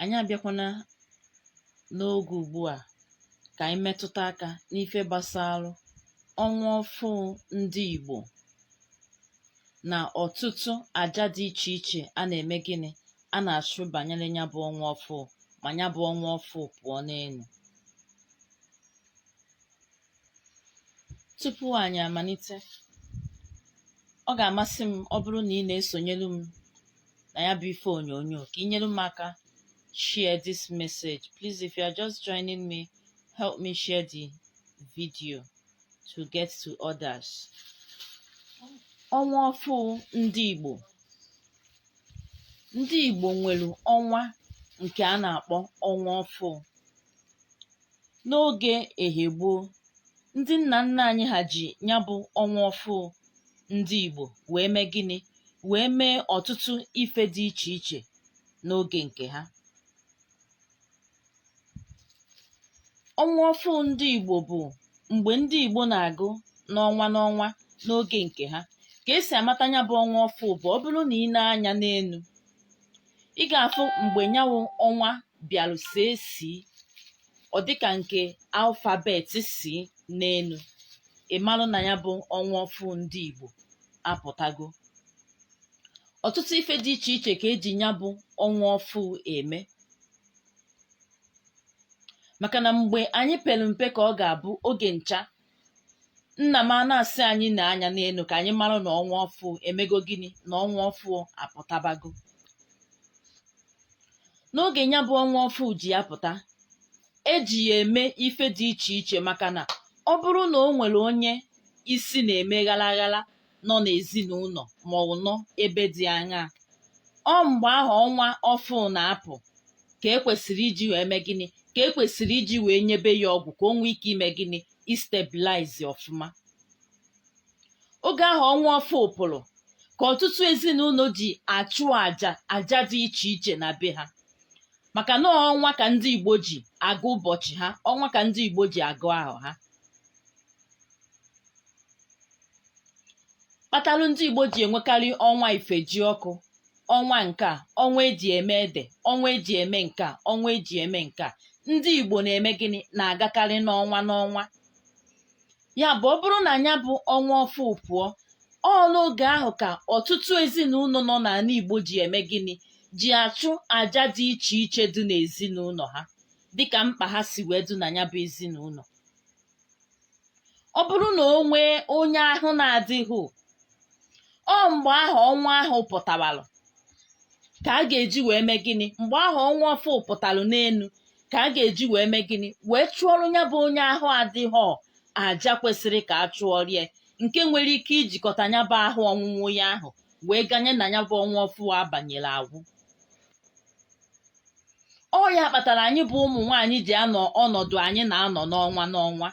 anyị abịakwana n'oge ugbu a ka anyị metụta aka n'ife gbasara ọnwa ọfụụ ndị Igbo na ọtụtụ àjà dị iche iche a na-eme gịnị a na-achụ banyere ya bụ ọnwa ọfụụ ma ya bụ ọnwa ọfụụ pụọ n'elu. Tupu anyị amalite, ọ ga-amasị m ọ bụrụ na ị na-esonyelu m na ya bụ ife onyonyo ka ị nyere m aka share this message. Please, if you are just joining me, help me share the video to get to others. Ọnwa ọfụụ ndị Igbo. Ndị Igbo nwere ọnwa nke a na-akpọ ọnwa ọfụụ. N'oge ehe gboo, ndị nna nna anyị ha ji ya bụ ọnwa ọfụụ ndị Igbo wee mee gịnị? Wee mee ọtụtụ ife dị iche iche n'oge nke ha. Ọnwa ọfụụ ndị Igbo bụ mgbe ndị Igbo na-agụ n'ọnwa n'ọnwa n'oge nke ha. Ka esi amata ya bụ ọnwa ọfụụ bụ ọ bụrụ na ị na-anya n'elu, ị ga-afụ mgbe nyawụ ọnwa bịarụ see ọ dịka nke alfabet si n'elu, ị marụ na ya bụ ọnwa ọfụụ ndị Igbo apụtago. Ọtụtụ ife dị iche iche ka eji ya bụ ọnwa ọfụụ eme, maka na mgbe anyị pere mpe ka ọ ga-abụ oge ncha, nna m a na-asị anyị na-anya n'elu ka anyị mara na ọnwa ọfụụ emego gịnị, na ọnwa ọfụụ apụtabago. N'oge ya bụ ọnwa ọfụụ ji apụta, eji ya eme ife dị iche iche, maka na ọ bụrụ na o nwere onye isi na-eme ghara ghara nọ n'ezinụlọ ma ọ nọ ebe dị aṅaa, ọ mgbe ahụ ọnwa ọfụụ na-apụ ka ekwesịrị iji wee mee gịnị, ka ekwesịrị iji wee nyebe ya ọgwụ ka o nwee ike ime gịnị, istabilize ọfụma. Oge ahụ ọnwa ọfụụ pụrụ ka ọtụtụ ezinụlọ ji achụ àjà dị iche iche na be ha, maka na ọnwa ka ndị Igbo ji agụ ụbọchị ha, ọnwa ka ndị Igbo ji agụ ahụ ha. Kpatalụ ndị Igbo ji enwekarị ọnwa Ifejiọkụ, ọnwa nke a, ọnwa eji eme ede, ọnwa eji eme nke a, ọnwa eji eme nke a. Ndị Igbo na-eme gịnị? Na-agakarị n'ọnwa n'ọnwa. Ya bụ, ọ bụrụ na ya bụ ọnwa ọfụụ pụọ, ọ n'oge ahụ ka ọtụtụ ezinụlọ nọ n'ala Igbo ji eme gịnị? Ji achụ àjà dị iche iche dị n'ezinụlọ ha, dịka mkpa ha si wee dị na ya bụ ezinụlọ. Ọ bụrụ na o nwee onye ahụ na-adịghị, ọ mgbe ahụ ọnwa ahụ pụtabalụ ka a ga-eji wee mee gịnị? Mgbe ahụ ọnwa ọfụụ pụtalụ n'elu ka a ga-eji wee mee gịnị? Wee chụọrọ ya bụ onye ahụ adịghị àjà kwesịrị ka a chụọrịa, nke nwere ike ijikọta ya bụ ahụ ọnwụnwụ ya ahụ wee ganye na ya bụ ọnwa ọfụụ abanyere agwụ. Ọ ya kpatara anyị bụ ụmụ nwaanyị ji anọ ọnọdụ anyị na-anọ n'ọnwa n'ọnwa.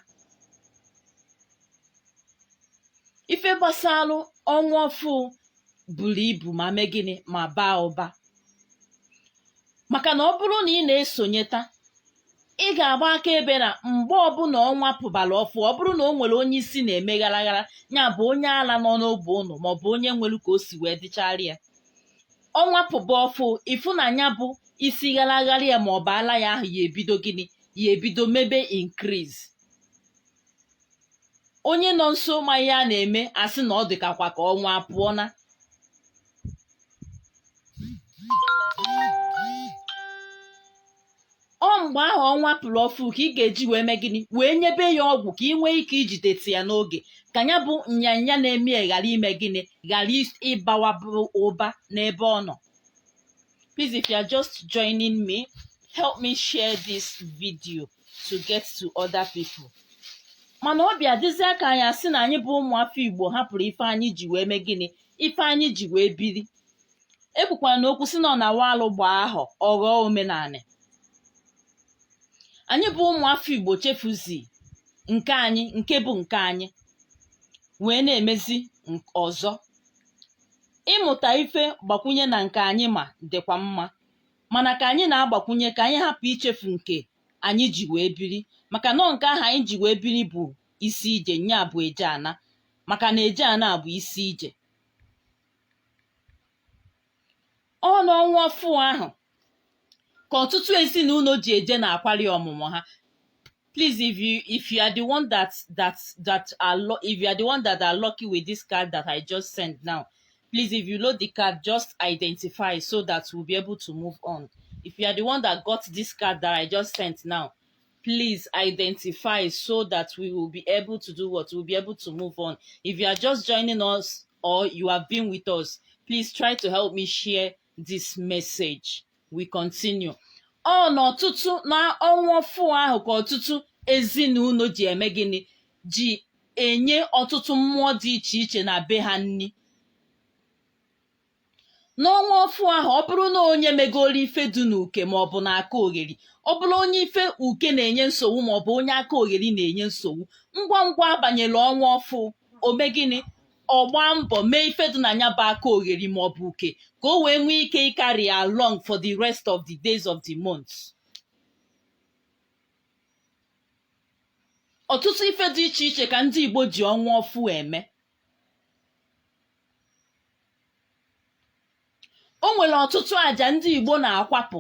Ife gbasalụ ọnwa ọfụụ buru ibu ma mee gịnị? Ma baa ụba. Maka na ọ bụrụ na ị na-esonyeta, ị ga-agba akaebe na mgbe ọbụla ọnwa pụbara ọfụụ, ọ bụrụ na o nwere onye isi na-eme ghara ghara, ya bụ onye ala nọ n'ogbe ụnụ maọbụ onye nwere ka o si wee dịchara ya, ọnwa pụba ọfụụ, ịfụ na ya bụ isi ghara ghara ya maọbụ ala ya ahụ ya ebido gịnị? Ya ebido mebe increase. Onye nọ nso ma ihe a na-eme asị na ọ dịkakwa ka ọnwa apụọ na. Ọ mgbe ahụ ọnwa pụrụ ọfụụ ka ị ga-eji wee mee gịnị? Wee nyebe ya ọgwụ ka ị nwee ike ijideti ya n'oge, ka ya bụ nyanya na-eme ya ghara ime gịnị? Ghara ịbawa ụba n'ebe ọ nọ. Please, if you are just joining me, help me share this video to get to other people. Mana ọ bịa dịzie ka anyị asị na anyị bụ ụmụafọ Igbo hapụrụ ife anyị ji wee mee gịnị? Ife anyị ji wee biri. Ekwukwara na okwu si nọ na walụ gbaa ahọ ọ ghọọ omenanị. Anyị bụ ụmụafọ Igbo chefuzi nke anyị, nke bụ nke anyị, wee na-emezi ọzọ. Ịmụta ife gbakwunye na nke anyị ma dịkwa mma, mana ka anyị na-agbakwunye ka anyị hapụ ichefu nke anyị ji wee biri, maka na nke ahụ anyị ji wee biri bụ isi ije, nya bụ eje ana, maka na eje ana bụ isi ije. Ọ n'ọnwa ọfụụ ahụ ka ọtụtụ ezinụlọ ji eje na akwari ọmụmụ ha. Please, if you are the one if you are the one that are lucky with this card that I just sent now, please, if you load the card, just identify so that we'll be able to move on. If you are the one that got this card that I just sent now, please identify so that we will be able to do what? We'll be able to move on. If you are just joining us or you have been with us, please try to help me share this message. We continue. N'ọtụtụ na ọnwa ọfụ ahụ ka ọtụtụ ezinụlọ ji eme gịnị? Ji enye ọtụtụ mmụọ dị iche iche na be ha nni. N'ọnwa ọfụ ahụ, ọ bụrụ na onye megoro ife dị n'uke maọbụ na aka ogheri, ọ bụrụ onye ife uke na-enye nsogbu maọbụ onye aka ogheri na-enye nsogbu, ngwa ngwa abanyela ọnwa ọfụ, ome gịnị? Ọgba mbọ mee ife dị na ya bụ aka ogheri maọbụ uke ka o wee nwee ike ịkarị along for the rest of the days of the month. Ọtụtụ ife dị iche iche ka ndị Igbo ji ọnwa ọfụ eme. O nwere ọtụtụ àjà ndị Igbo na-akwapụ.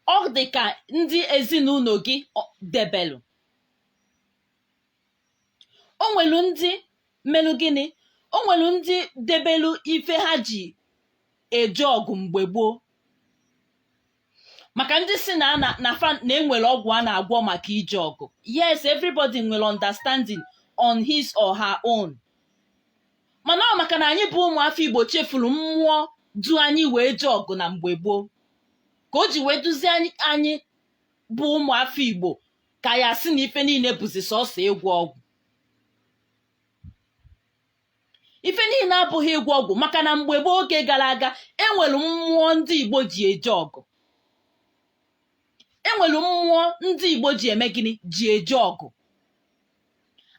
Ọ dị ka ndị ezinụlọ gị debelụ. O nwere ndị melụ gịnị? O nwere ndị debelụ ife ha ji eje ọgụ mgbe gboo. Maka ndị si na enwere ọgwụ a na-agwọ maka ije ọgụ. Yes, everybody nwere understanding on his or her own. Mana ọ maka na anyị bụ ụmụafọ Igbo chefuru mmụọ du anyị wee jee ọgụ na mgbe gboo, ka o ji wee duzie anyị bụ ụmụafọ Igbo ka ya si na ife niile bụzi sọsọ ịgwọ ọgwụ. Ife niile abụghị ịgwọ ọgwụ, maka na mgbe gboo oge gara aga enwere mmụọ ndị Igbo ji eje ọgụ. Enwere mmụọ ndị Igbo ji eme gịnị? Ji eje ọgụ.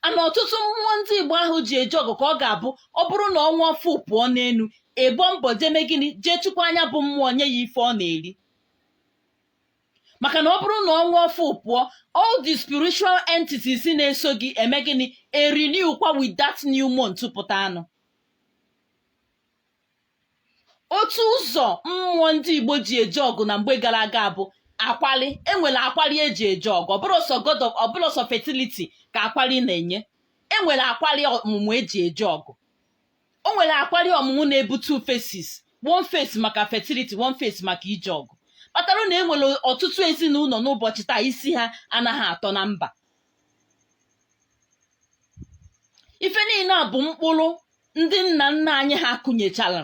Ana ọtụtụ mmụọ ndị Igbo ahụ ji eje ọgụ ka ọ ga-abụ ọ bụrụ na ọnwa ọfụ pụọ n'elu, ebo mbọ jeme gịnị? Jee chukwu anya bụ mmụọ nye ya ife ọ na-eri. Maka na ọ bụrụ na ọnwa ọfụ pụọ, all the spiritual entities na-eso gị eme gịnị? Renew kwa with that new month pụta anụ. Otu ụzọ mmụọ ndị Igbo ji eje ọgụ na mgbe gara aga bụ akwali. Enwere akwali eji eje ọgụ. Ọ bụrụ sọ fertility ka akwali na-enye. Enwere akwali ọmụmụ eji eje ọgụ. O nwere akwali ọmụmụ na-ebu two faces. One face maka fertility, one face maka ije ọgụ. Kpatara na enwere ọtụtụ ezinụlọ n'ụbọchị taa isi ha anaghị atọ na mba. Ife niile a bụ mkpụrụ ndị nna nna anyị ha kụnyechara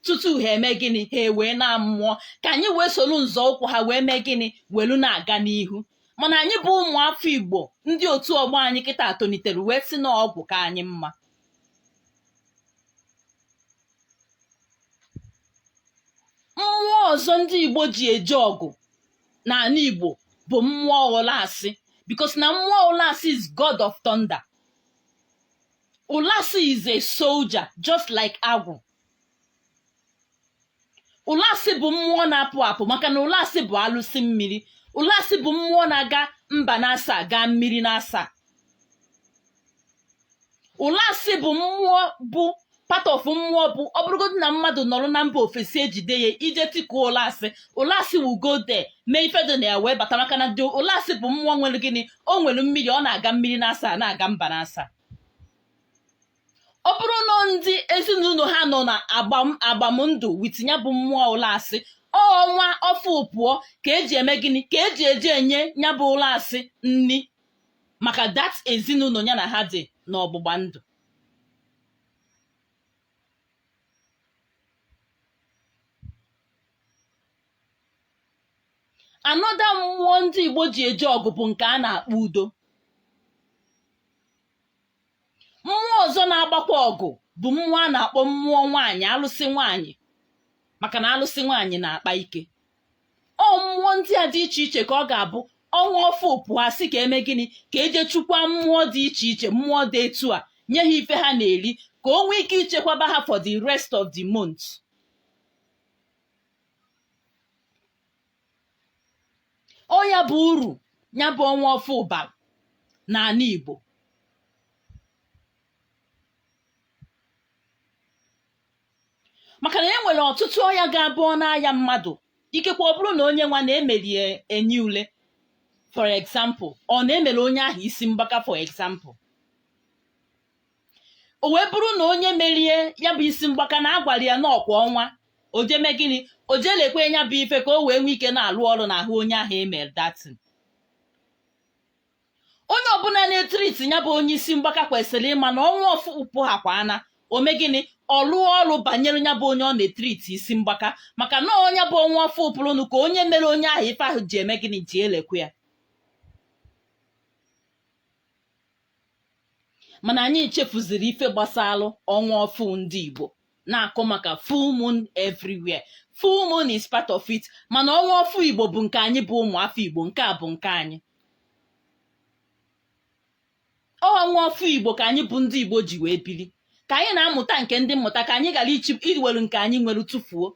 tutu ha eme gịnị? Ha wee na-amụọ ka anyị wee soro nzọụkwụ ha wee mee gịnị? Welu na-aga n'ihu. Mana anyị bụ ụmụafọ Igbo ndị otu ọgbọ anyị kịta tonitere wee si na ọgwụ ka anyị mma. Mmụọ ọzọ ndị Igbo ji eje ọgụ n'ala Igbo bụ mmụọ Ụlasị, because na mmụọ Ụlasị is God of thunder. Ụlasị is a soldier just like agwụ. Ụlasị bụ mmụọ na-apụ apụ, maka na Ụlasị bụ alụsị mmiri. Ụlasị bụ mmụọ na-aga mba na-asa gaa mmiri na-asa. Ụlasị bụ mmụọ bụ part of mmụọ bụ ọ bụrụgodị na mmadụ nọrọ na mba ofesi ejide ya ije tikuo Ụlasị, Ụlasị will go there mee ife dị na ya wee bata, maka na dị Ụlasị bụ mmụọ nwere gịnị? O nwere mmiri, ọ na-aga mmiri na-asa na-aga mba na-asa. Ọ bụrụ na ndị ezinụlọ ha nọ na agbamndụ witinya bụ mmụọ Ụlasị, ọnwa ọfụ pụọ ka eji eme gịnị? Ka eji eje enye nya bụ Ụlasị nni, maka that ezinụlọ ya na ha dị n'ọgbụgba ndụ. Anọda mmụọ ndị Igbo ji eje ọgụ bụ nke a na-akpọ udo. Mmụọ ọzọ na-agbakwa ọgụ bụ mmụọ a na-akpọ mmụọ nwaanyị, alụsị nwaanyị, maka na alụsị nwaanyị na-akpa ike. Ọ mmụọ ndị a dị iche iche ka ọ ga-abụ ọnwa ọfụ pụọ sị ka eme gịnị? Ka eje chukwa mmụọ dị iche iche, mmụọ dị etu a, nye ha ife ha na-eri ka o nwee ike ichekwaba ha for the rest of the month. Ọ ya bụ uru ya bụ ọnwa ọfụ bara n'ala Igbo. Maka na e nwere ọtụtụ ọya ga-abụ ọ na-aya mmadụ ikekwe ọ bụrụ na onye nwa na-emeli enye ule for example, ọ na-emere onye ahụ isi mgbaka for example, o wee bụrụ na onye merie ya bụ isi mgbaka na agwara ya n'ọkwa ọnwa o jeme gịnị, o jelekwe ya bụ ife ka o wee nwee ike na-alụ ọrụ n'ahụ onye ahụ emere datin. Onye ọbụla na-etriti ya bụ onye isi mgbaka kwesịrị ịma na ọnwa ọfụpụ hakwana ome gịnị, ọ lụọ ọrụ banyere ya bụ onye ọ na-etriti isi mgbaka, maka na onye bụ ọnwa ọfụ ụpụrụnụ ka onye mere onye ahụ ife ahụ ji eme gịnị, ji elekwe ya. Mana anyị chefuziri ife gbasalụ ọnwa ọfụ ndị Igbo na-akụ maka full moon everywhere. Full moon is part of it, mana ọnwa ọfụ Igbo bụ nke anyị bụ ụmụafọ Igbo, nke a bụ nke anyị. Ọnwa ọfụ Igbo ka anyị bụ ndị Igbo ji wee biri, ka anyị na-amụta nke ndị mmụta, ka anyị ghara iwere nke anyị nwere tụfuo.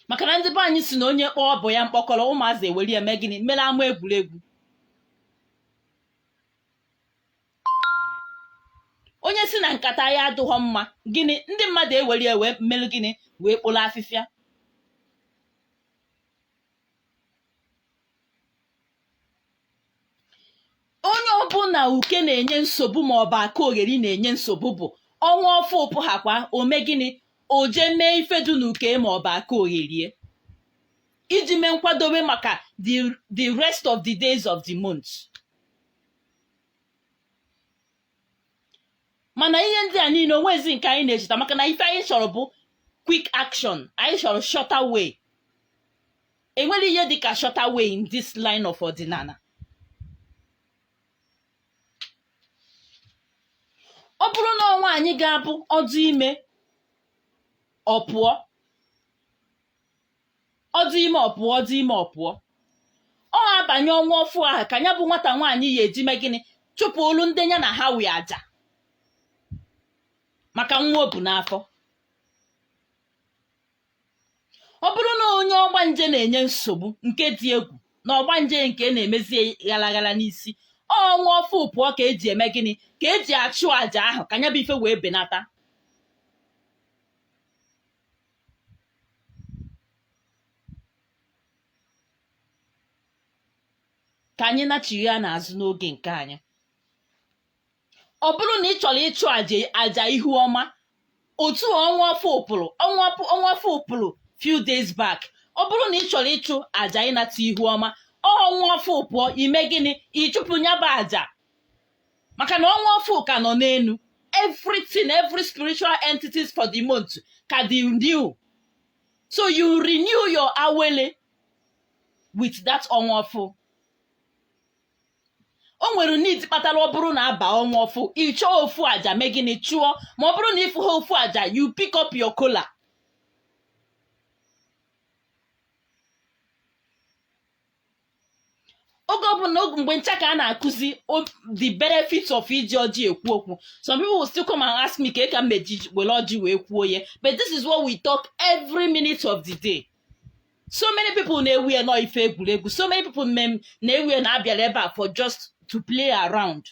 Maka na ndị be anyị si na onye kpọọ bụ ya mkpọkọrọ, ụmụazị ewere eme gịnị, mere ama egwuregwu. Onye si na nkata ya adịghọ mma gịnị, ndị mmadụ ewere ya wee mere gịnị, wee kpụrụ afịfịa. Onye ọbụla uke na-enye nsogbu maọbụ aka ogheri na-enye nsogbu bụ ọnwa ọfụ ụpụ hakwa ome gịnị, o jee mee ife dị n'uke maọbụ aka ogherie iji mee nkwadobe maka the rest of the days of the month. Mana ihe ndị a niile onwezi nke anyị na-echeta, maka na ife anyị chọrọ bụ quick action, anyị chọrọ shorter way. Enwere ihe dịka shorter way in this line of ọdịnala. Ọ bụrụ na ọnwa anyị ga-abụ ọdụ ime ọpụọ, ọdụ ime ọpụọ, ọdụ ime ọpụọ, ọ abanye ọnwa ọfụ ahụ ka ya bụ nwata nwaanyị ya eji mee gịnị, chụpụ olu ndị ya na ha wee aja maka nwa o bu n'afọ. Ọ bụrụ na onye ọgbanje na-enye nsogbu nke dị egwu na ọgbanje nke na-emezie ghalaghala n'isi, ọnwa ọfụ pụọ ka eji eme gịnị, ka eji achụ aja ahụ ka ya bụ ife wee benata. Ka anyị nachighi ya n'azụ n'oge nke anyị. Ọ bụrụ na ị chọrọ ịchụ aja ihu ọma, otu ọnwa ọfụ ụpụrụ few days back, ọ bụrụ na ị chọrọ ịchụ aja ịnata ihu ọma, ọnwa ọfụ pụọ ime gịnị, ịchụpụ ya bụ aja, maka na ọnwa ọfụ ka nọ n'elu. Everything, every spiritual entities for the month ka dị new, so you renew your awele with that ọnwa ọfụ. O nwere need kpatara ọ bụrụ na aba ọnwa ọfụ ịchọ ofu aja mee gịnị, chụọ. Ma ọ bụrụ na ịfụ ha ofu aja, you pick up your kola. Oge ọbụla mgbe ncha ka a na-akụzi the benefits of iji ọjị ekwu okwu, some people will still come and ask me ka m meji were ọjị wee kwuo ya, but this is what we talk every minute of the day. So many people na-ewu ya nọ ife egwuregwu, so many people na-ewu ya na abịara ebe a for just to play around.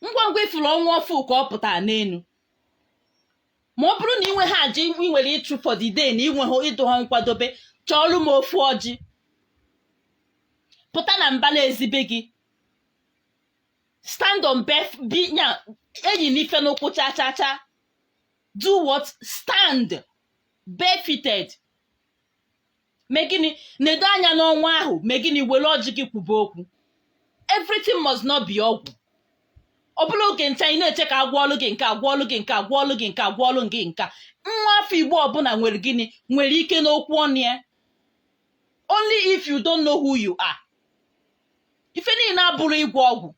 Ngwa ngwa ifuru ọnwa ọfụ ka ọ pụtara n'elu. Ma ọ bụrụ na inwe ha aja ị nwere ịchụ for the day na inwe ha ịdụ ha nkwadobe, chọọlụ m ofu ọjị, pụta na mbala ezibe gị, stand on nya enyi n'ife n'ụkwụ cha cha cha, do what, stand barefooted, mee gịnị, nedo anya n'ọnwa ahụ, mee gịnị, were ọjị gị kwube okwu. Everything must not be ọgwụ. Ọ bụla oge ncha ị na-eche ka agwọọlụ gị nke, agwọọlụ gị nke, agwọọlụ gị nke, agwọọlụ gị nke. Nwa afọ Igbo ọbụla nwere gịnị, nwere ike n'okwu ọnụ ya. Only if you don't know who you are. Ife niile abụrụ ịgwọ ọgwụ.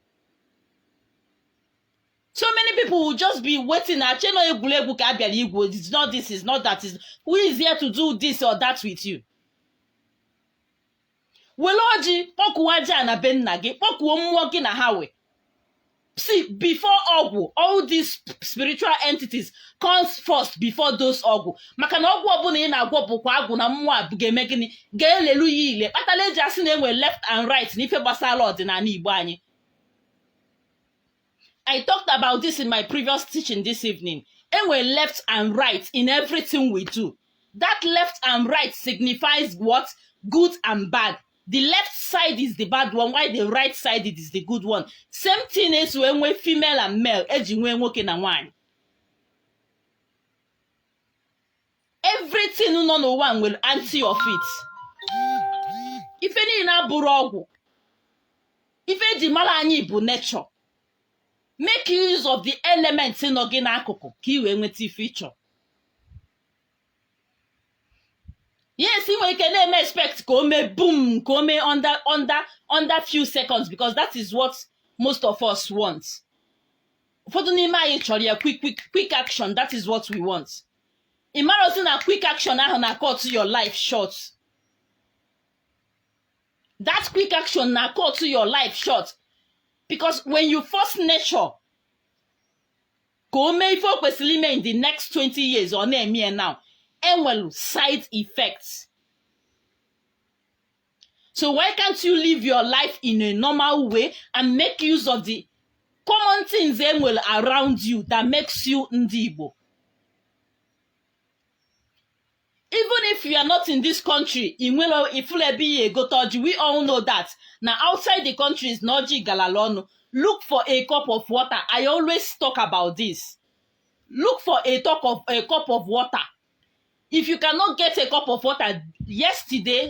So many people will just be waiting. Ache no egwuregwu ka abịara igwu. It's not this, it's not that. Who is here to do this or that with you? Were ọjị kpọkuo aja na be nna gị, kpọkuo mmụọ gị na ha we. See, before ọgwụ, all these spiritual entities comes first before those ọgwụ. Maka na ọgwụ ọbụla ị na-agwọ bụkwa agwụ na mmụọ a ga-eme gịnị, ga-elelu ya ile. Kpatala eji asị na enwe left and right n'ife gbasara ọdịnala Igbo anyị. I talked about this in my previous teaching this evening. And we're left and right in everything we do. That left and right signifies what? Good and bad. The left side is the bad one, while the right side is the good one. Same thing is when we're female and male. Everything no one will anti of it. If any na burogu, if any malani bu nature, make use of the elements in oginakoko, ki feature. Yes, we can expect come boom, come under few seconds, because that is what most of us want. For the quick action, that is what we want. Imagine a quick action na cut your life short. That quick action na cut your life short. Because when you force nature, come if in the next 20 years or now, and well, side effects. So why can't you live your life in a normal way and make use of the common things around you that makes you Ndibo? Even if you are not in this country, we all know that. Now outside the country is Noji Galalono. Look for a cup of water. I always talk about this. Look for a cup of water. If you cannot get a cup of water,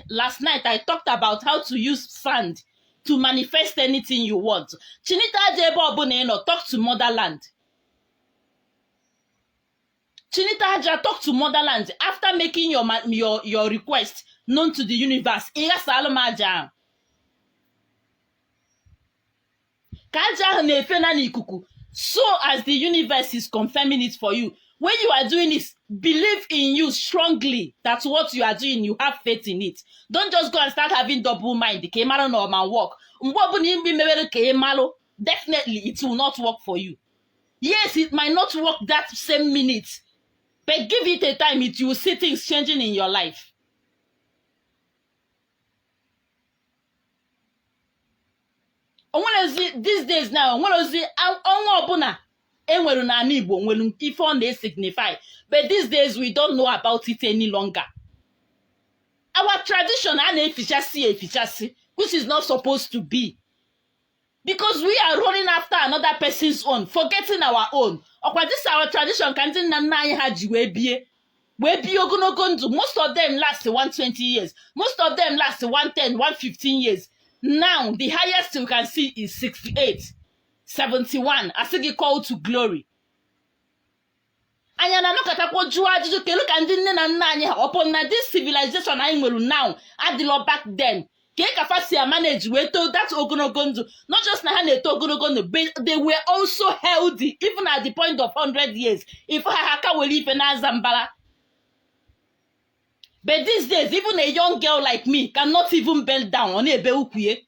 last night, I talked about how to use sand to manifest anything you want. Chinita Jebo Obuneno, talk to motherland. Chinita Aja, talk to motherland after making your request known to the universe. Iga Salomaja. Kaja nefena nikuku. So as the universe is confirming it for you, when you are doing it, believe in you strongly. That's what you are doing. You have faith in it. Don't just go and start having double mind. Definitely, it will not work for you. Yes, it might not work that same minute, but give it a time. You will see things changing in your life. These days now, if on they signify, but these days we don't know about it any longer. Our tradition and efficiency, which is not supposed to be, because we are running after another person's own, forgetting our own. This our tradition. Most of them last 120 years. Most of them last 110, 115 years. Now the highest you can see is 68. 71, I think it called to glory. Anya na nokata kwa jua ajiju ke look and nne na nna anyị upon na this civilization anyị nwere now adilo back then. Ke ka fasi manage we to that ogologo ndụ. Not just na ha na-eto ogologo ndụ, but they were also healthy even at the point of 100 years. If ha ka were ife na Zambala. But these days, even a young girl like me cannot even bend down on ebe ukwie.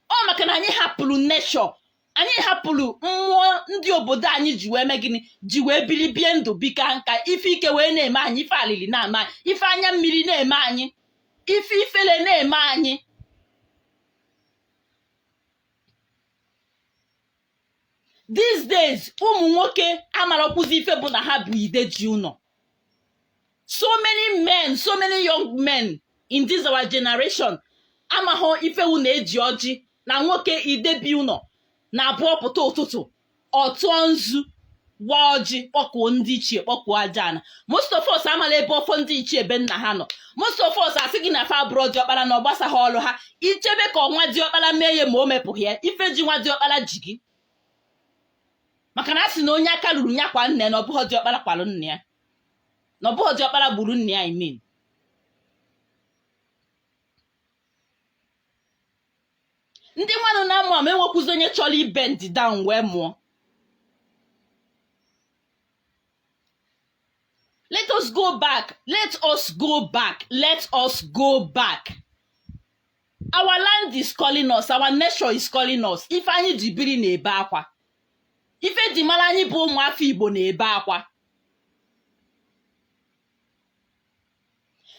Oh, maka na anyị hapụrụ nature. Anyị hapụrụ mmụọ ndị obodo anyị ji wee megini, ji wee bili bie ndụ bika nka, ife ike wee na-eme anyị, ife alili na-ama anyị, ife anya mmiri na-eme anyị, ife ifele na-eme anyị. These days, ụmụ nwoke amarakwụzi ife bụ na ha bụ ide ji ụnọ. So many men, so many young men in this our generation, amaho ifewu na-eji ọjị na nwoke idebi ụnọ na abụọ pụta ụtụtụ ọtụọ nzu wa ọjị kpọkuo ndị ichie kpọkuo aja. Most of us amala ebe ọfọ ndị ichie ebe nna ha nọ. Most of us asị gị na fa abụrụ diọkpara na ọgbasa ha ọlụ ha, ichebe ka ọnwa diọkpara mee ya ma o mepụghị ya, ife ji nwa diọkpara ji gị. Maka na asị na onye aka ruru nya kwa nne na ọbụghọ diọkpara kwalụ nne ya. Na ọbụghọ diọkpara gburu nne ya, I mean. Ndị nwanụ na amụ ama enwekwụzi onye chọrọ ibend down wee mụọ. Let us go back. Let us go back. Let us go back. Our land is calling us. Our nature is calling us. Ife anyị ji biri na-ebe akwa. Ife ji mara anyị bụ ụmụafọ Igbo na-ebe akwa.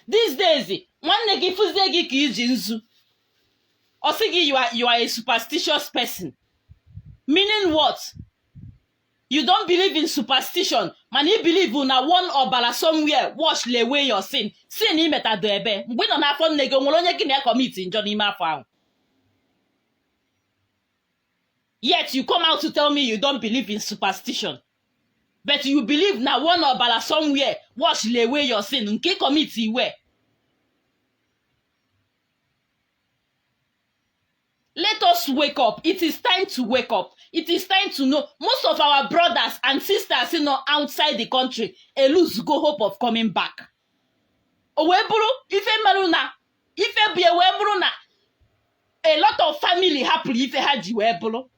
These days, nwanne gị fụzie gị ka iji nzu. Osigi, you are a superstitious person. Meaning what? You don't believe in superstition, man. You believe na one ọbara somewhere wash away your sin. Sin imetado ebe. Mgbe ị nọ n'afọ nne gị nwere onye gị na commit njọ n'ime afọ ahụ. Yet you come out to tell me you don't believe in superstition. But you believe na one ọbara somewhere wash away your sin. Nke commit iwe. Let us wake up. It is time to wake up. It is time to know. Most of our brothers and sisters, outside the country, lose go hope of coming back. Oweburu, ife maruna, ife biye weburu na. A lot of family happily ife haji weburu.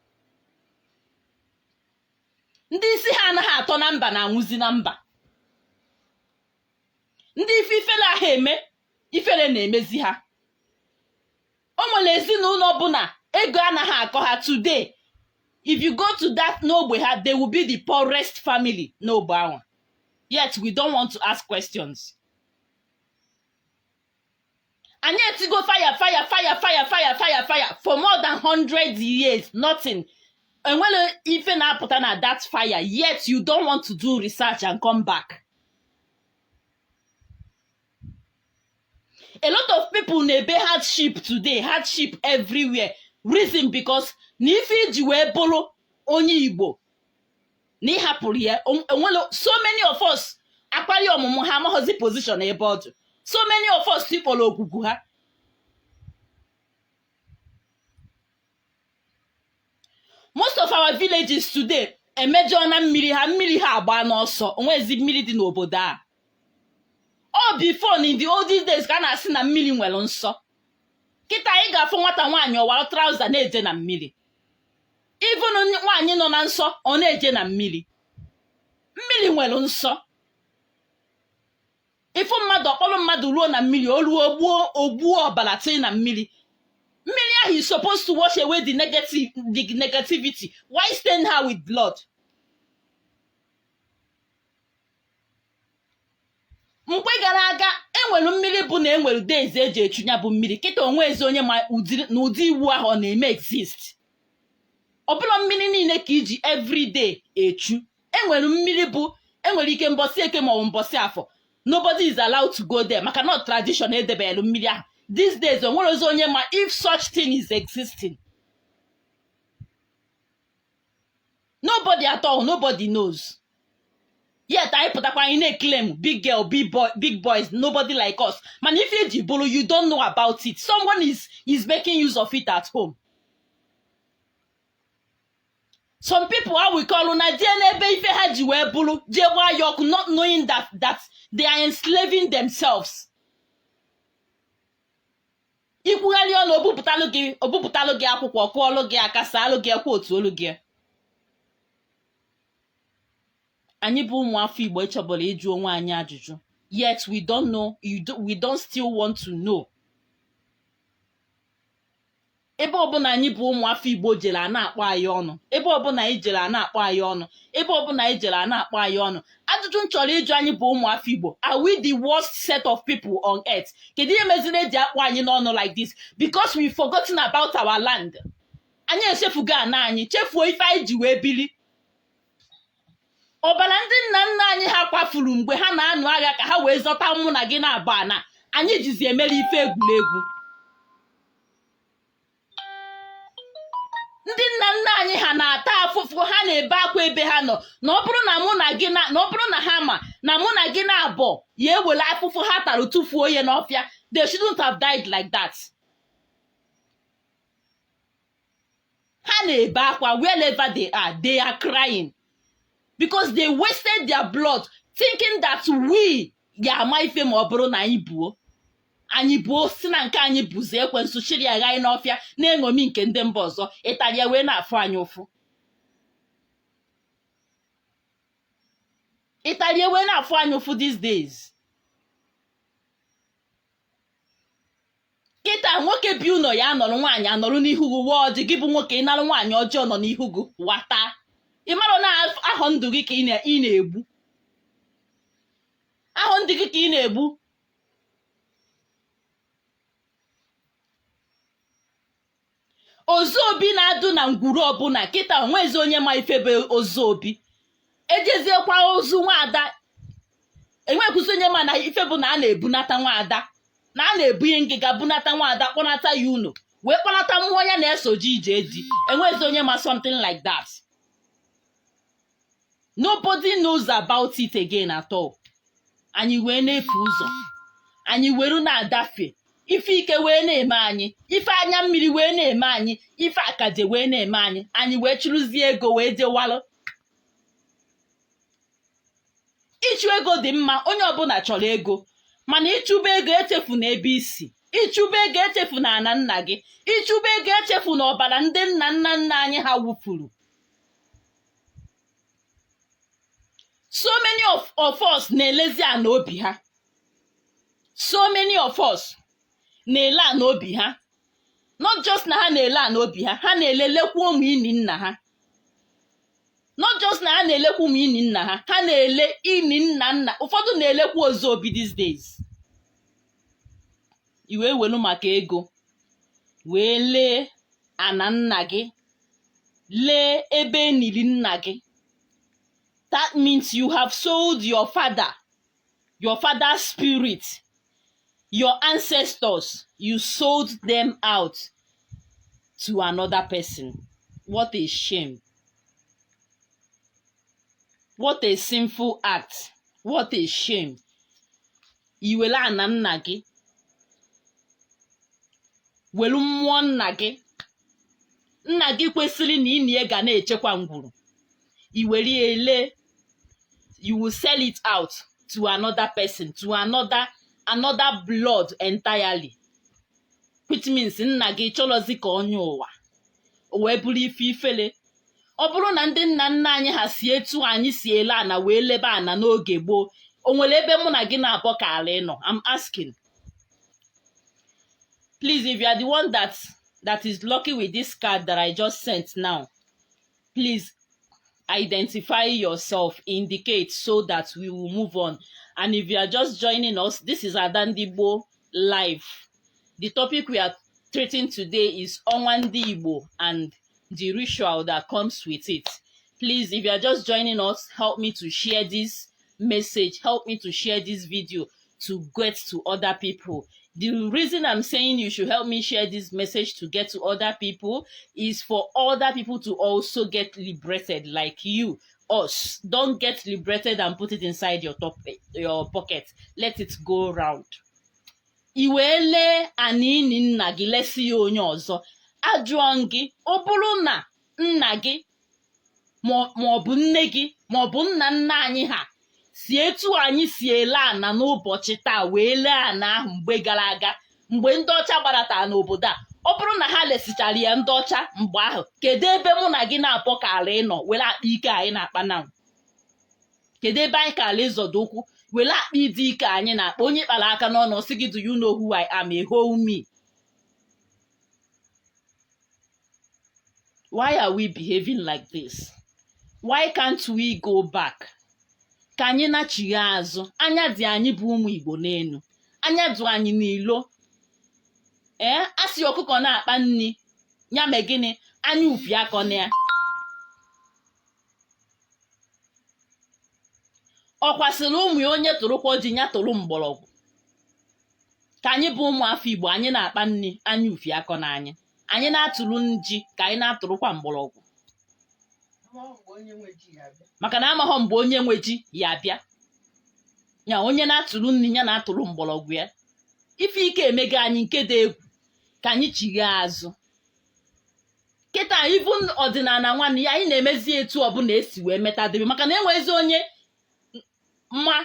Ndị isi ha anaghị atọ na mba na anwụzi na mba. Ndị ifele ha eme, ifele na-emezi ha. O nwere ezinụlọ ọbụla ego anaghị akọ ha today. If you go to that n'ogbe ha, they will be the poorest family n'ogbe ahụ. Yet we don't want to ask questions. Anyị etigo fire for more than 100 years, nothing. Enwere ife na-apụta na that fire, yet you don't want to do research and come back. A lot of people na-ebe hardship today, hardship everywhere. Reason because na ife iji wee bụrụ onye Igbo na ịhapụrụ ya. So many of us akpali ọmụmụ ha amaghịzi position ebe ọ dị. So many of us tikpọrọ ogwugwu ha. Most of our villages today emejọ na mmiri ha agba n'ọsọ. Onwezi mmiri dị n'obodo a. All before in the olden days ka na-asị na mmiri nwere nsọ. Kịta anyị ga-afụ nwata nwaanyị ọwara trouser na-eje na mmiri. Even nwaanyị nọ na nsọ ọ na-eje na mmiri. Mmiri nwere nsọ. Ifu mmadụ ọkpọrọ mmadụ ruo na mmiri, o ruo ogbuo ọbara tinye na mmiri. Mmiri ahụ is supposed to wash away the negativity. Why stain her with blood? Mgbe gara aga enwere mmiri bụ na enwere days eji echunya bụ mmiri. Kịta onwe ezi onye ma n'ụdị iwu ahụ ọ na-eme exist. Ọ bụrụ mmiri niile ka iji everyday echu. Enwere mmiri bụ enwere ike mbọsị eke ma ọ bụ mbọsị afọ. Nobody is allowed to go there maka not tradition edebelu mmiri ahụ. These days onwere ezi onye ma if such thing is existing. Nobody at all, nobody knows. Yet I put up in a claim big girl, big boys, nobody like us. Man, if you bolo, you don't know about it. Someone is making use of it at home. Some people how we call on not knowing that they are enslaving themselves. Ikwugharị ọnụ obupụtalụ gị akwụkwọ kụọlụ gị aka saalụ gị ekwe otu olu gị. Anyị bụ ụmụafọ Igbo echọbụla ịjụ onwe anyị ajụjụ. Yet we don't know, we don't still want to know. Ebe ọbụla anyị bụ ụmụafọ Igbo jere a na-akpọ anyị ọnụ. Ebe ọbụla anyị jere a na-akpọ anyị ọnụ. Ebe ọbụla anyị jere a na-akpọ anyị ọnụ. Ajụjụ m chọrọ ịjụ anyị bụ ụmụafọ Igbo. Are we the worst set of people on earth? Kedu ihe meziri eji akpọ anyị n'ọnụ like this? Because we've forgotten about our land. Anyị echefugo ana anyị, chefuo ife anyị ji wee bili. Ọbara ndị nna nna anyị ha kwafuru mgbe ha na-anụ agha ka ha wee zọta mụ na gị na-abụ ana. Anyị jizi emere ife egwuregwu. Ndị nna nna anyị ha na-ata afụfụ, ha na-ebe akwa ebe ha nọ. Na ọ bụrụ na mụ na gị na ọ bụrụ na ha ma na mụ na gị na-abọ ya ewele afụfụ ha tara tụfuo ya n'ọfịa, they shouldn't have died like that. Ha na-ebe akwa wherever they are crying. Because they wasted their blood thinking that we ga-ama ife ma ọ bụrụ na anyị buo si na nke anyị buzi ekwensu chiri ya ghanye n'ọfịa na-eṅomi nke ndị mba ọzọ ịtalia wee na-afụ anyị ụfụ. Ịtalia wee na-afụ anyị ụfụ these days. Kịta nwoke bi ụlọ ya anọrọ nwaanyị anọrọ n'ihu gị uwe ọjị, gị bụ nwoke ịnalụ nwaanyị ọjọọ nọ n'ihu gị wata. Ị mara na ahọ ndụ gị ka ị na-egbu. Ahọ ndụ gị ka ị na-egbu. ozu obi na-adụ na ngwuru ọbụla kịta onwezi onye ma ife bụ ozu obi. Ejeziekwa ozu nwaada enwekwụzi onye ma na ife bụ na a na-ebunata nwaada, na a na-ebunye ngịga bunata nwaada kpọnata ya ụlọ wee kpọnata mmụọ ya na-esoji ije di. Enwezi onye ma something like that. Nobody knows about it again at all. Anyị wee na-efu ụzọ, anyị were na-adafe, ife ike wee na-eme anyị, ife anya mmiri wee na-eme anyị, ife akaje wee na-eme anyị, anyị wee chụrụzie ego wee dewalụ. Ịchụ ego dị mma, onye ọbụla chọrọ ego, mana ịchụba ego echefu na ebe isi, ịchụba ego echefu na ana nna gị, ịchụba ego echefu na ọbara ndị nna nna nna anyị ha wufuru. So many of us na-elezi ana obi ha. So many of us na-ele ana obi ha. Not just na ha na-ele ana obi ha, ha na-elelekwa ụmụ ini nna ha. Not just na ha na-elekwa ụmụ ini nna ha, ha na-ele ini nna nna. Ụfọdụ na-elekwa ozu obi these days. Iwe welu maka ego wee lee ana nna gị, lee ebe enili nna gị. That means you have sold your father, your father's spirit, your ancestors. You sold them out to another person. What a shame. What a sinful act. What a shame. Iwele ana nna gị, welu mmụọ nna gị. Nna gị kwesịrị na ịnie ga na-echekwa ngwuru. Iwere ele, you will sell it out to another person, to another blood entirely. Which means nna gị chọrọzi ka onye ụwa o wee bụrụ ife ifele. Ọ bụrụ na ndị nna nna anyị ha si etu anyị si ele ana wee lebe ana n'oge gboo, o nwere ebe mụ na gị na-abọ ka ala ịnọ? I'm asking. Please, if you are the one that is lucky with this card that I just sent now, please identify yourself, indicate, so that we will move on. And if you are just joining us, this is Adandigbo Live. The topic we are treating today is Ọnwa Ndị Igbo and the ritual that comes with it. Please, if you are just joining us, help me to share this message, help me to share this video to get to other people. The reason I'm saying you should help me share this message to get to other people is for other people to also get liberated like you, us. Don't get liberated and put it inside your pocket. Let it go round. Iwele anini nna gị lesi ya onye ọzọ. Ajụọ gị, ọ bụrụ na nna gị maọbụ nne gị maọbụ nna nna anyị ha si etu anyị si ele ana n'ụbọchị taa wee lee ana ahụ mgbe gara aga, mgbe ndị ọcha gbaratara n'obodo a, ọ bụrụ na ha lesichara ya ndị ọcha mgbe ahụ, kedu ebe mụ na gị na-apọ ka ala ịnọ were akpa ike anyị na-akpa na? Kedu ebe anyị ka ala ịzọdo ụkwụ were akpa ịdị ike anyị na-akpa? Onye kpara aka n'ọnụ sị gị, do you know who I am? Hold me. Why are we behaving like this? Why can't we go back? Ka anyị nachighi azụ. Anya dị anyị bụ ụmụ Igbo n'enu, anya dị anyị n'ilo. Asị ọkụkọ na-akpa nni ya mee gịnị? Anya ufi akọ na ya. Ọ kwasịrị ụmụ ya onye tụrụkwa ji ya tụrụ mgbọrọgwụ. Ka anyị bụ ụmụ afọ Igbo, anyị na-akpa nni anya ufi akọ na anyị. Anyị na-atụrụ nji ka anyị na-atụrụkwa mgbọrọgwụ. Maka na amaghọ mgbe onye nwe ji ya abịa. Ya onye na-atụrụ nri ya na-atụrụ mgbọrọgwụ ya. Ife ike emega anyị nke dị egwu. Ka anyị chigha azụ. Kịta ibu ọdịnala nwanne ya anyị na-emezi etu ọbụla esi wee metadebe, maka na enwezi onye mma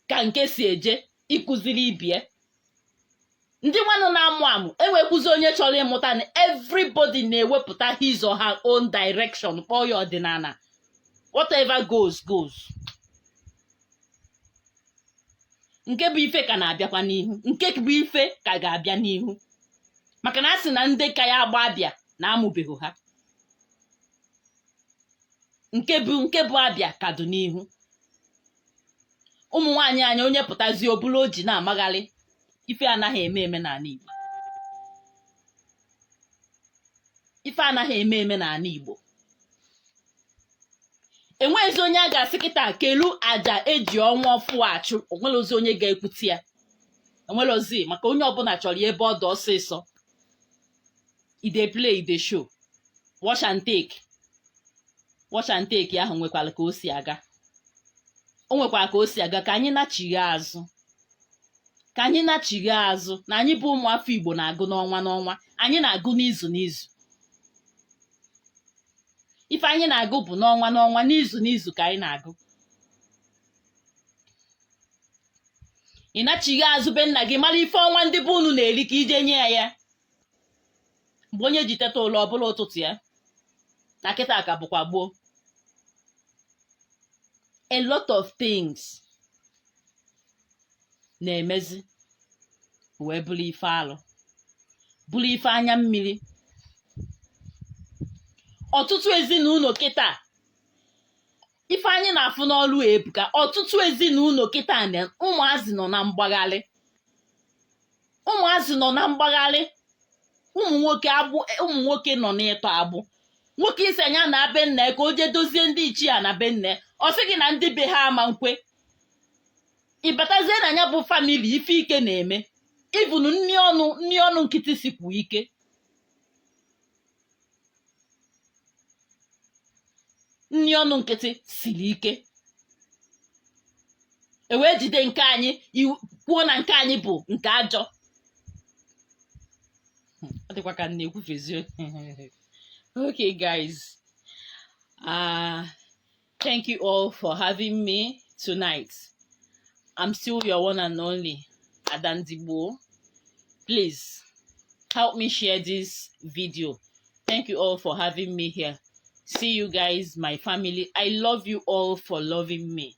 ka nke si eje ịkụziri ibie. Ndị nwanụ na-amụ amụ enwekwuzi onye chọrọ ịmụta na everybody na-ewepụta his or her own direction, kpọọ ya ọdịnala. Whatever goes, goes. Nke bụ ife ka na-abịakwa n'ihu, nke bụ ife ka ga-abịa n'ihu. Maka na a sị na ndị ka ya agba abịa na amụbeghị ha. Nke bụ abịa ka dị n'ihu. Ụmụ nwaanyị anyị onye pụtazi obulu oji na-amagharị. Ife anaghị eme n'ala Igbo. ife anaghị eme n'ala Igbo. Enwezi onye a ga-asị kịta kelu aja eji ọnwa ọfụ achụ, onwelozi onye ga-ekwuti ya, enwelozi, maka onye ọbụla chọrọ ya ebe ọ dị ọsịsọ. Ide play ide show, watch and take ahụ nwekwara ka o si aga. O nwekwara ka o si aga, ka anyị nachighi azụ na anyị bụ ụmụafọ Igbo na-agụ n'ọnwa n'ọnwa, anyị na-agụ n'izu n'izu. Ife anyị na-agụ bụ n'ọnwa n'ọnwa, n'izu n'izu ka anyị na-agụ. Ị nachighi azụ be nna gị mara ife ọnwa ndị be unu na-eri ka ije nye ya mgbe onye ji teta ụlọ ọbụla ụtụtụ ya, na kịta ka bụkwa gboo. A lot of things na-emezi wee bụrụ ife alụ, bụrụ ife anya mmiri. Ọtụtụ ezinụlọ kịta, ife anyị na-afụ n'ọlụ ebuka. Ọtụtụ ezinụlọ kịta ụmụazị nọ na mgbagharị, ụmụ nwoke nọ n'ịtọ agbụ. Nwoke isi anya na be nna ka o jee dozie ndị ichie na be nne, ọ sị gị na ndị be ha ama nkwe. Ịbatazie na ya bụ famili, ife ike na-eme. Ivunu nni ọnụ nkịtị sikwu ike. Nni ọnụ nkịtị siri ike. E wee jide nke anyị, kwuo na nke anyị bụ nke ajọ. Ọ dịkwa ka na-ekwufezie. Okay guys, thank you all for having me tonight. I'm still your one and only Adandigbo. Please help me share this video. Thank you all for having me here. See you guys, my family. I love you all for loving me.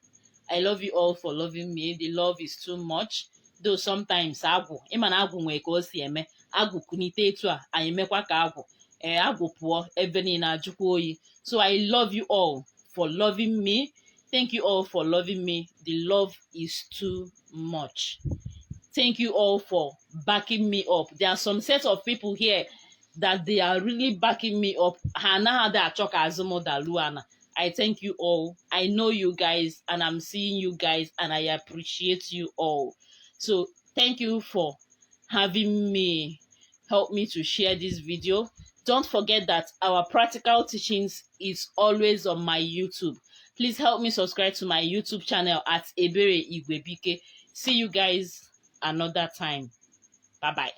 The love is too much. Though sometimes agwụ, ịma na agwụ nwee ka o si eme. Agwụ kunite etu a, anyị mekwa ka agwụ. Agwụ pụọ ebe niile ajụkwa oyi. So I love you all for loving me. Thank you all for loving me. The love is too much. Thank you all for backing me up. There are some set of people here that they are really backing me up. I thank you all. I know you guys and I'm seeing you guys and I appreciate you all. So thank you for having me. Help me to share this video. Don't forget that our practical teachings is always on my YouTube. Please help me subscribe to my YouTube channel at Ebere Igwebike. See you guys another time. Bye-bye.